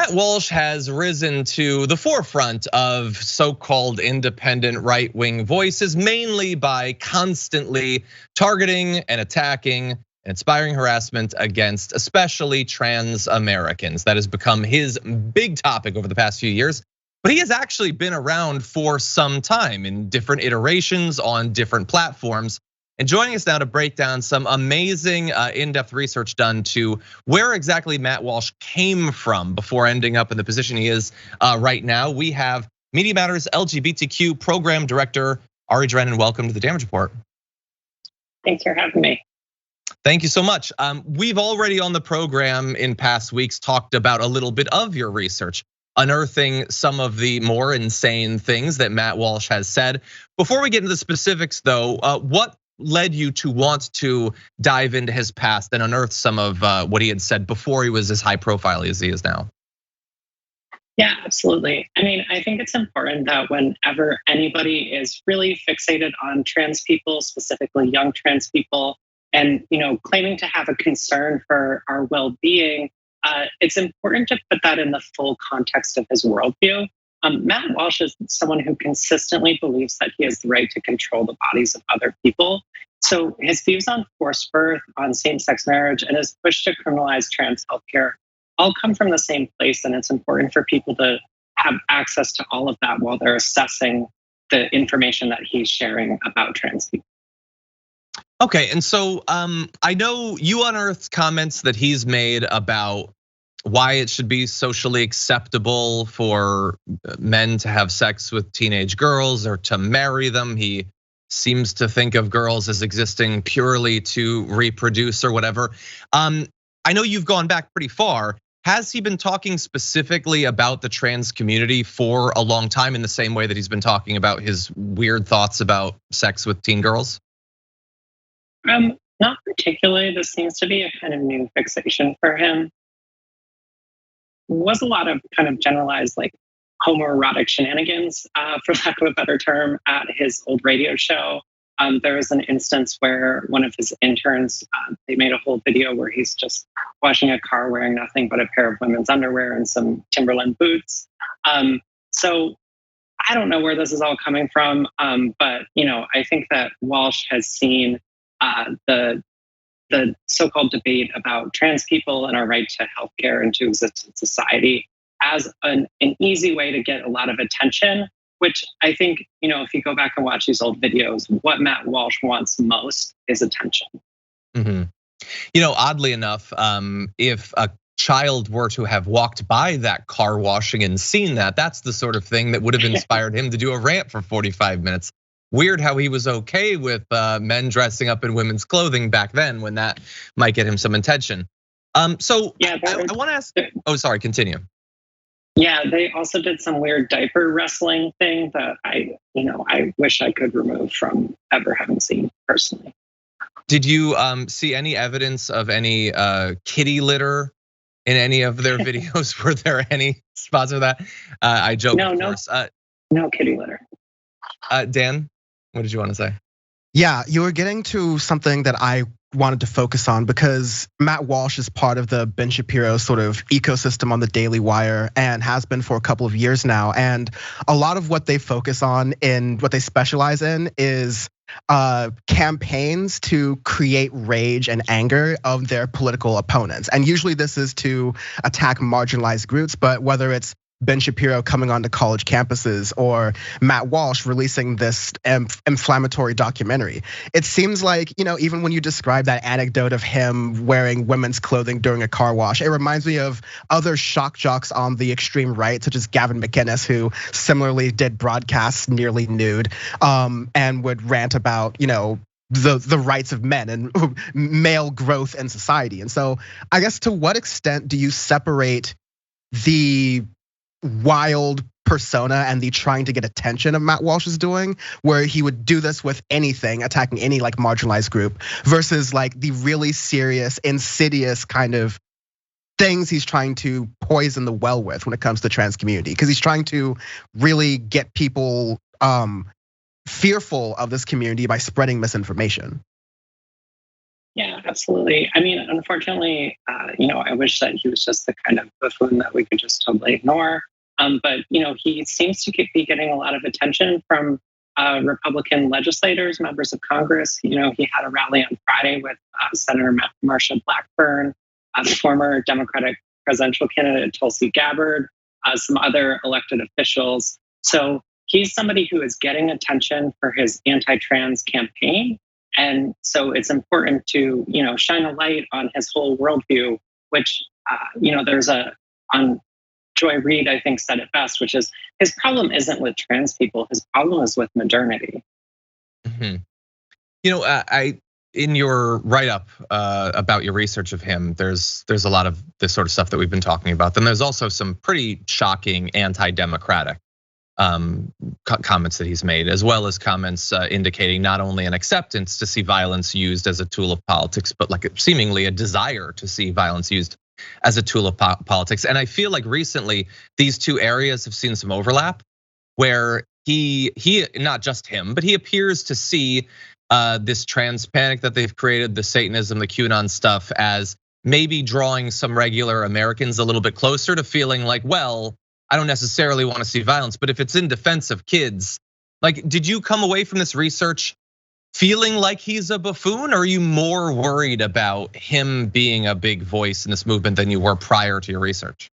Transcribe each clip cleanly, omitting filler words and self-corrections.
Matt Walsh has risen to the forefront of so-called independent right-wing voices, mainly by constantly targeting and attacking and inspiring harassment against especially trans Americans. That has become his big topic over the past few years. But he has actually been around for some time in different iterations on different platforms. And joining us now to break down some amazing in-depth research done to where exactly Matt Walsh came from before ending up in the position he is right now, we have Media Matters LGBTQ Program Director Ari Drennen. Welcome to the Damage Report. Thanks for having me. Thank you so much. We've already on the program in past weeks talked about a little bit of your research, unearthing some of the more insane things that Matt Walsh has said. Before we get into the specifics though, what led you to want to dive into his past and unearth some of what he had said before he was as high profile as he is now? Yeah, absolutely. I mean, I think it's important that whenever anybody is really fixated on trans people, specifically young trans people, and claiming to have a concern for our well-being, it's important to put that in the full context of his worldview. Matt Walsh is someone who consistently believes that he has the right to control the bodies of other people. So his views on forced birth, on same-sex marriage, and his push to criminalize trans healthcare all come from the same place. And it's important for people to have access to all of that while they're assessing the information that he's sharing about trans people. Okay, and so I know you unearthed comments that he's made about why it should be socially acceptable for men to have sex with teenage girls or to marry them. He seems to think of girls as existing purely to reproduce or whatever. I know you've gone back pretty far. Has he been talking specifically about the trans community for a long time in the same way that he's been talking about his weird thoughts about sex with teen girls? Not particularly. This seems to be a kind of new fixation for him. Was a lot of kind of generalized like homoerotic shenanigans, for lack of a better term, at his old radio show. There was an instance where one of his interns, they made a whole video where he's just washing a car wearing nothing but a pair of women's underwear and some Timberland boots. So I don't know where this is all coming from, but I think that Walsh has seen the so-called debate about trans people and our right to healthcare and to exist in society as an easy way to get a lot of attention, which I think, if you go back and watch these old videos, what Matt Walsh wants most is attention. Oddly enough, if a child were to have walked by that car washing and seen that, that's the sort of thing that would have inspired him to do a rant for 45 minutes. Weird how he was okay with men dressing up in women's clothing back then when that might get him some attention. So yeah, I want to ask, oh, sorry, continue. Yeah, they also did some weird diaper wrestling thing that I wish I could remove from ever having seen personally. Did you see any evidence of any kitty litter in any of their videos? Were there any spots of that? I joke, of course. No kitty litter. Dan, what did you want to say? Yeah, you were getting to something that I wanted to focus on because Matt Walsh is part of the Ben Shapiro sort of ecosystem on the Daily Wire and has been for a couple of years now. And a lot of what they focus on and what they specialize in is campaigns to create rage and anger of their political opponents. And usually this is to attack marginalized groups, but whether it's Ben Shapiro coming onto college campuses or Matt Walsh releasing this inflammatory documentary. It seems like, even when you describe that anecdote of him wearing women's clothing during a car wash, it reminds me of other shock jocks on the extreme right, such as Gavin McInnes, who similarly did broadcasts nearly nude and would rant about, the rights of men and male growth in society. And so I guess to what extent do you separate the wild persona and the trying to get attention of Matt Walsh is doing, where he would do this with anything, attacking any like marginalized group, versus like the really serious, insidious kind of things he's trying to poison the well with when it comes to trans community? Because he's trying to really get people fearful of this community by spreading misinformation. Yeah, absolutely. I mean, unfortunately, I wish that he was just the kind of buffoon that we could just totally ignore. But he seems to be getting a lot of attention from Republican legislators, members of Congress. He had a rally on Friday with Senator Marsha Blackburn, the former Democratic presidential candidate Tulsi Gabbard, some other elected officials. So he's somebody who is getting attention for his anti-trans campaign. And so it's important to, shine a light on his whole worldview, which, there's on Joy Reid, I think, said it best, which is his problem isn't with trans people. His problem is with modernity. Mm-hmm. I in your write-up about your research of him, there's a lot of this sort of stuff that we've been talking about. Then there's also some pretty shocking anti-democratic comments that he's made, as well as comments indicating not only an acceptance to see violence used as a tool of politics, but like seemingly a desire to see violence used as a tool of politics. And I feel like recently these two areas have seen some overlap, where he not just him, but he appears to see this trans panic that they've created, the Satanism, the QAnon stuff, as maybe drawing some regular Americans a little bit closer to feeling like, well, I don't necessarily want to see violence, but if it's in defense of kids, like, did you come away from this research feeling like he's a buffoon, or are you more worried about him being a big voice in this movement than you were prior to your research?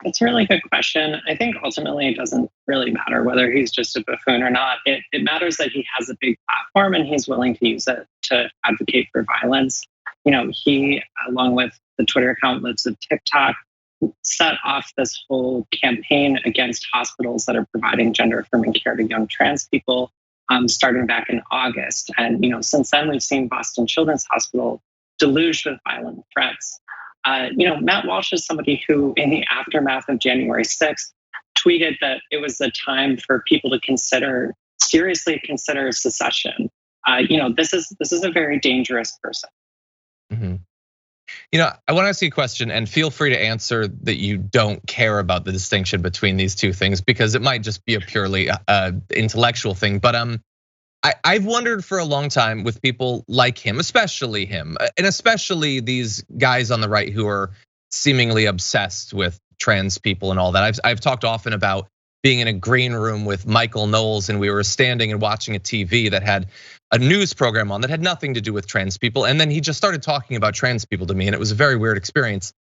It's a really good question. I think ultimately it doesn't really matter whether he's just a buffoon or not. It matters that he has a big platform and he's willing to use it to advocate for violence. He, along with the Twitter account Lives of TikTok, set off this whole campaign against hospitals that are providing gender-affirming care to young trans people, starting back in August. And since then, we've seen Boston Children's Hospital deluged with violent threats. Matt Walsh is somebody who, in the aftermath of January 6th, tweeted that it was the time for people to seriously consider secession. This is a very dangerous person. Mm-hmm. I want to ask you a question, and feel free to answer that you don't care about the distinction between these two things, because it might just be a purely intellectual thing. But I've wondered for a long time with people like him, especially him, and especially these guys on the right who are seemingly obsessed with trans people and all that. I've talked often about being in a green room with Michael Knowles, and we were standing and watching a TV that had a news program on that had nothing to do with trans people. And then he just started talking about trans people to me, and it was a very weird experience.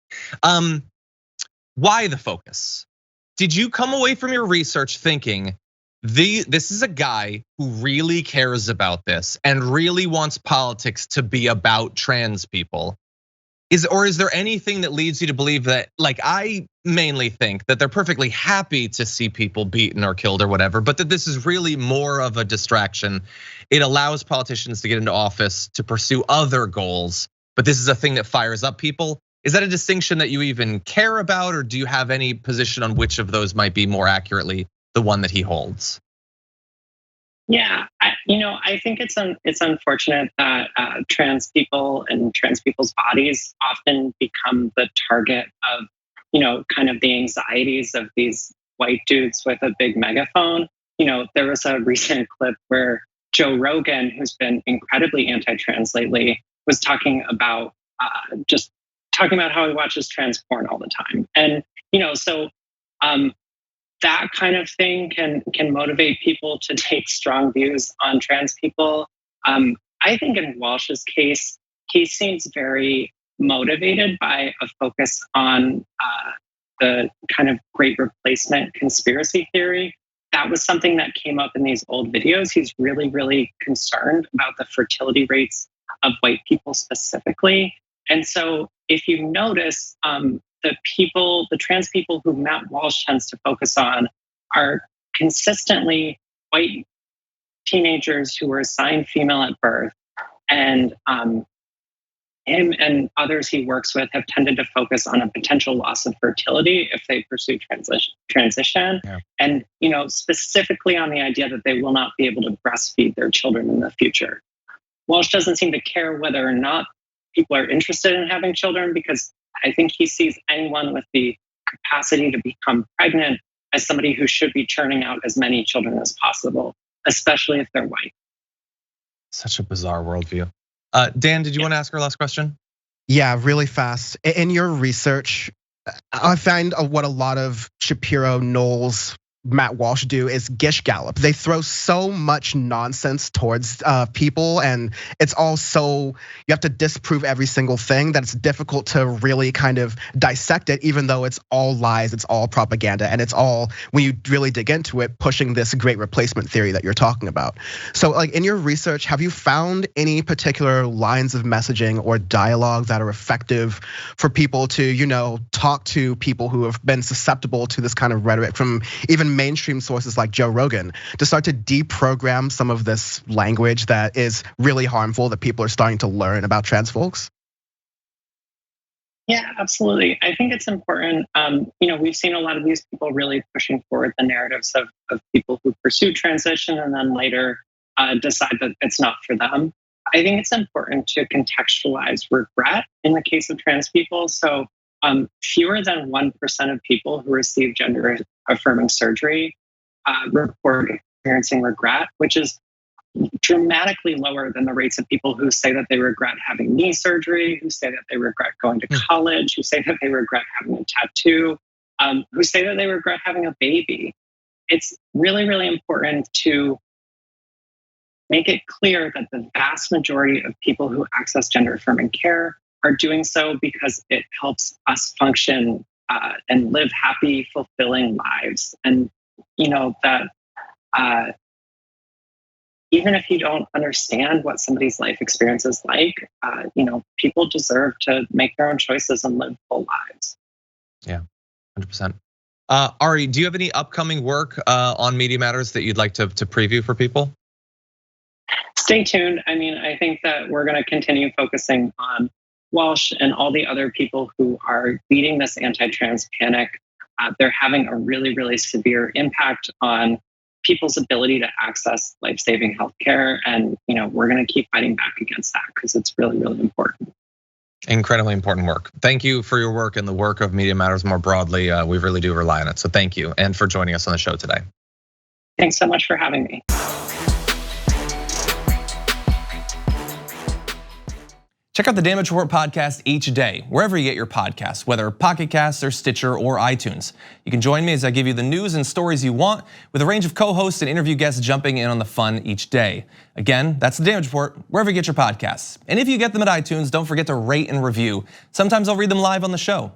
Why the focus? Did you come away from your research thinking this is a guy who really cares about this and really wants politics to be about trans people? Or is there anything that leads you to believe that, like I mainly think that they're perfectly happy to see people beaten or killed or whatever, but that this is really more of a distraction? It allows politicians to get into office to pursue other goals, but this is a thing that fires up people. Is that a distinction that you even care about, or do you have any position on which of those might be more accurately the one that he holds? Yeah, I think it's unfortunate that trans people and trans people's bodies often become the target of, kind of the anxieties of these white dudes with a big megaphone. There was a recent clip where Joe Rogan, who's been incredibly anti-trans lately, was talking about how he watches trans porn all the time, and that kind of thing can motivate people to take strong views on trans people. I think in Walsh's case, he seems very motivated by a focus on the kind of great replacement conspiracy theory. That was something that came up in these old videos. He's really, really concerned about the fertility rates of white people specifically. And so if you notice, the trans people who Matt Walsh tends to focus on are consistently white teenagers who were assigned female at birth. And him and others he works with have tended to focus on a potential loss of fertility if they pursue transition. Yeah. And specifically on the idea that they will not be able to breastfeed their children in the future. Walsh doesn't seem to care whether or not people are interested in having children, because I think he sees anyone with the capacity to become pregnant as somebody who should be churning out as many children as possible, especially if they're white. Such a bizarre worldview. Dan, did you want to ask our last question? Yeah, really fast. In your research, I find what a lot of Shapiro, Knowles, Matt Walsh do is gish gallop. They throw so much nonsense towards people, and it's all so, you have to disprove every single thing that it's difficult to really kind of dissect it, even though it's all lies, it's all propaganda, and it's all, when you really dig into it, pushing this great replacement theory that you're talking about. So like in your research, have you found any particular lines of messaging or dialogue that are effective for people to, talk to people who have been susceptible to this kind of rhetoric from even mainstream sources like Joe Rogan, to start to deprogram some of this language that is really harmful that people are starting to learn about trans folks? Yeah, absolutely. I think it's important. We've seen a lot of these people really pushing forward the narratives of people who pursue transition and then later decide that it's not for them. I think it's important to contextualize regret in the case of trans people. So fewer than 1% of people who receive gender-affirming surgery report experiencing regret, which is dramatically lower than the rates of people who say that they regret having knee surgery, who say that they regret going to college, who say that they regret having a tattoo, who say that they regret having a baby. It's really, really important to make it clear that the vast majority of people who access gender-affirming care are doing so because it helps us function and live happy, fulfilling lives. And that even if you don't understand what somebody's life experience is like, people deserve to make their own choices and live full lives. Yeah, 100%. Ari, do you have any upcoming work on Media Matters that you'd like to preview for people? Stay tuned. I think that we're going to continue focusing on Walsh and all the other people who are leading this anti-trans panic. They're having a really, really severe impact on people's ability to access life-saving healthcare. And we're going to keep fighting back against that because it's really, really important. Incredibly important work. Thank you for your work and the work of Media Matters more broadly. We really do rely on it. So thank you, and for joining us on the show today. Thanks so much for having me. Check out the Damage Report podcast each day, wherever you get your podcasts, whether Pocket Casts or Stitcher or iTunes. You can join me as I give you the news and stories you want, with a range of co-hosts and interview guests jumping in on the fun each day. Again, that's the Damage Report, wherever you get your podcasts. And if you get them at iTunes, don't forget to rate and review. Sometimes I'll read them live on the show.